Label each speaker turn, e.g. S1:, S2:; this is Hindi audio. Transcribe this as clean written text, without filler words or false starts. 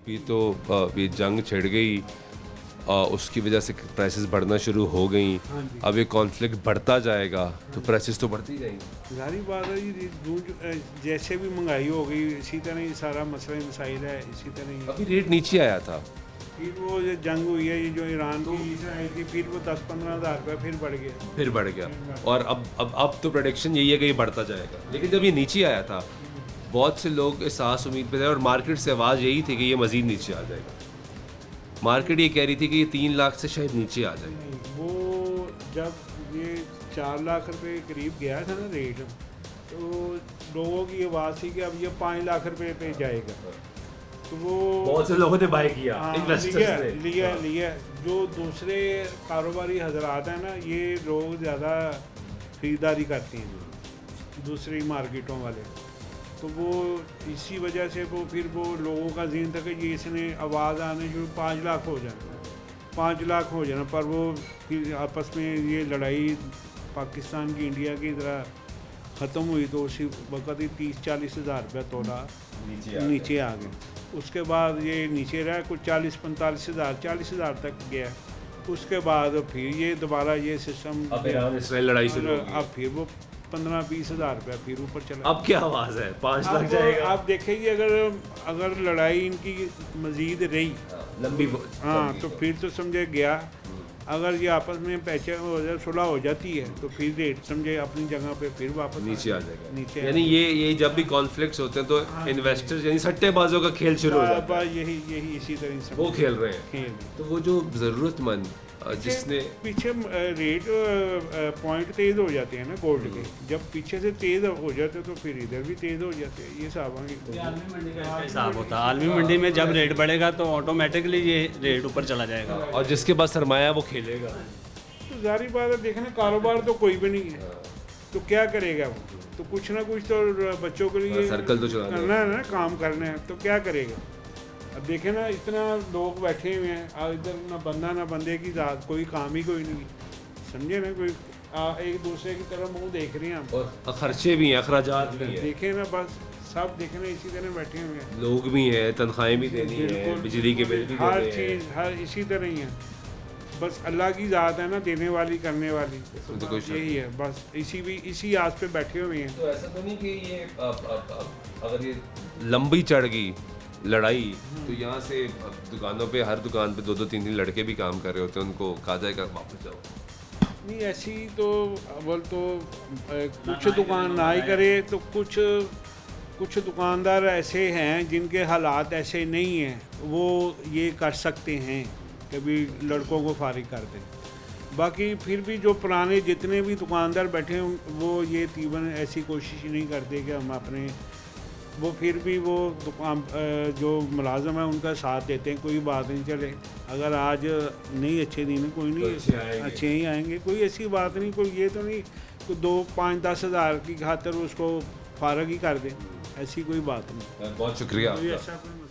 S1: अभी तो ये जंग छिड़ गई, उसकी वजह से प्राइसेस बढ़ना शुरू हो गई।
S2: हाँ जी।
S1: अब ये कॉन्फ्लिक्ट बढ़ता जाएगा तो प्राइसेस तो बढ़ती जाएंगी।
S2: जारी बात है जी, जैसे भी महंगाई हो गई इसी तरह ही सारा मसला मसाइल है, इसी तरह ही।
S1: अभी रेट नीचे आया था।
S2: फिर वो जो जंग हुई है, ये जो ईरान की आई थी, फिर वो 10-15 हज़ार रुपये फिर बढ़ गया।
S1: फिर बढ़ गया और अब तो प्रोडिक्शन यही है कि ये बढ़ता जाएगा। लेकिन जब ये नीचे आया था बहुत से लोग इस आस उम्मीद पे थे और मार्केट से आवाज़ यही थी कि ये मज़ीद नीचे आ जाएगा। मार्केट ये कह रही थी कि ये 3 लाख से शायद नीचे आ जाए।
S2: नहीं, वो जब ये 4 लाख रुपए करीब गया था ना रेट, तो लोगों की आवाज़ थी कि अब ये 5 लाख रुपए पे जाएगा। तो वो
S1: बहुत से लोगों ने बाय किया,
S2: हाँ,
S1: इन्वेस्टर्स ने।
S2: लिया। जो दूसरे कारोबारी हजरात हैं ना, ये लोग ज़्यादा ख़रीदारी करते हैं दूसरी मार्केटों वाले, तो वो इसी वजह से वो फिर वो लोगों का ज़हन था कि ये इसने आवाज़ आने शुरू 5 लाख हो जाना, 5 लाख हो जाना। पर वो फिर आपस में ये लड़ाई पाकिस्तान की इंडिया की तरह ख़त्म हुई तो उसी वक्त ही 30-40 हज़ार रुपया तोला नीचे आ गए। उसके बाद ये नीचे रहा कुछ 40-45 हज़ार, 40 हज़ार तक गया। उसके बाद फिर ये दोबारा ये सिस्टम,
S1: अब ईरान इसराइल लड़ाई शुरू हो गई।
S2: अब फिर वो 15-20 हज़ार रुपया फिर ऊपर चला।
S1: अब क्या आवाज़ है, 5 लाख जाएगा।
S2: आप देखेंगे अगर लड़ाई इनकी मज़ीद रही
S1: लंबी
S2: हाँ तो फिर तो समझे गया। अगर ये आपस में पैसे सुलह हो जाती है तो फिर रेट समझे अपनी जगह पे फिर वापस
S1: नीचे आ जाएगा।
S2: नीचे
S1: यानी ये जब भी कॉन्फ्लिक्ट्स होते हैं तो इन्वेस्टर्स यानी सट्टेबाजों का खेल शुरू हो जाता है।
S2: यही इसी तरह से
S1: वो खेल रहे हैं।
S2: खेल
S1: तो वो जो ज़रूरतमंद जिसने
S2: पीछे रेट पॉइंट तेज़ हो जाते हैं ना गोल्ड के, जब पीछे से तेज़ हो जाते हैं तो फिर इधर भी तेज़ हो जाते हैं। ये हिसाब
S3: आलमी मंडी का इसका हिसाब होता है। आलमी मंडी में जब रेट बढ़ेगा तो ऑटोमेटिकली ये रेट ऊपर चला जाएगा
S1: और जिसके पास सरमाया वो खेलेगा।
S2: तो जारी बात है, देखने कारोबार तो कोई भी नहीं है तो क्या करेगा वो, तो कुछ ना कुछ तो बच्चों के लिए
S1: सर्कल तो चलाना
S2: करना है ना, काम करना है, तो क्या करेगा। अब देखे ना इतना लोग बैठे हुए हैं, इधर ना बंदा ना बंदे की जात, कोई काम ही कोई नहीं, समझे ना, कोई एक दूसरे की तरफ मुंह देख रहे हैं हम।
S1: और खर्चे भी हैं, अखराजात भी हैं।
S2: देखे ना बस सब देखे ना इसी तरह बैठे हुए हैं,
S1: लोग भी हैं, तनख्वाहें भी देनी है, बिजली के बिल भी
S2: हर
S1: देने हैं।
S2: चीज़ हर इसी तरह ही है। बस अल्लाह की ज़ात है ना, देने वाली करने वाली,
S1: तो कोई शक
S2: यही है बस। इसी आस पे बैठे हुए हैं।
S1: तो ऐसा तो नहीं कि ये अगर ये लंबी चढ़ गई लड़ाई तो यहाँ से दुकानों पे, हर दुकान पे 2-2 3-3 लड़के भी काम कर रहे होते हैं, उनको कहा जाएगा वापस जाओ।
S2: नहीं ऐसी तो अव्वल तो कुछ दुकान ना ही करे, तो कुछ दुकानदार ऐसे हैं जिनके हालात ऐसे नहीं हैं, वो ये कर सकते हैं कभी लड़कों को फारिग कर दें। बाकी फिर भी जो पुराने जितने भी दुकानदार बैठे हैं वो ये तीवन ऐसी कोशिश नहीं करते कि हम अपने, वो फिर भी वो दुकान जो मुलाजम है उनका साथ देते हैं। कोई बात नहीं, चले अगर आज नहीं अच्छे दिन कोई नहीं, अच्छे ही आएंगे, कोई ऐसी बात नहीं। कोई ये तो नहीं कोई 2-5-10 हज़ार की खातर उसको फारग ही कर दे, ऐसी कोई बात नहीं।
S1: बहुत शुक्रिया
S2: कोई
S1: आपका।
S2: ऐसा कोई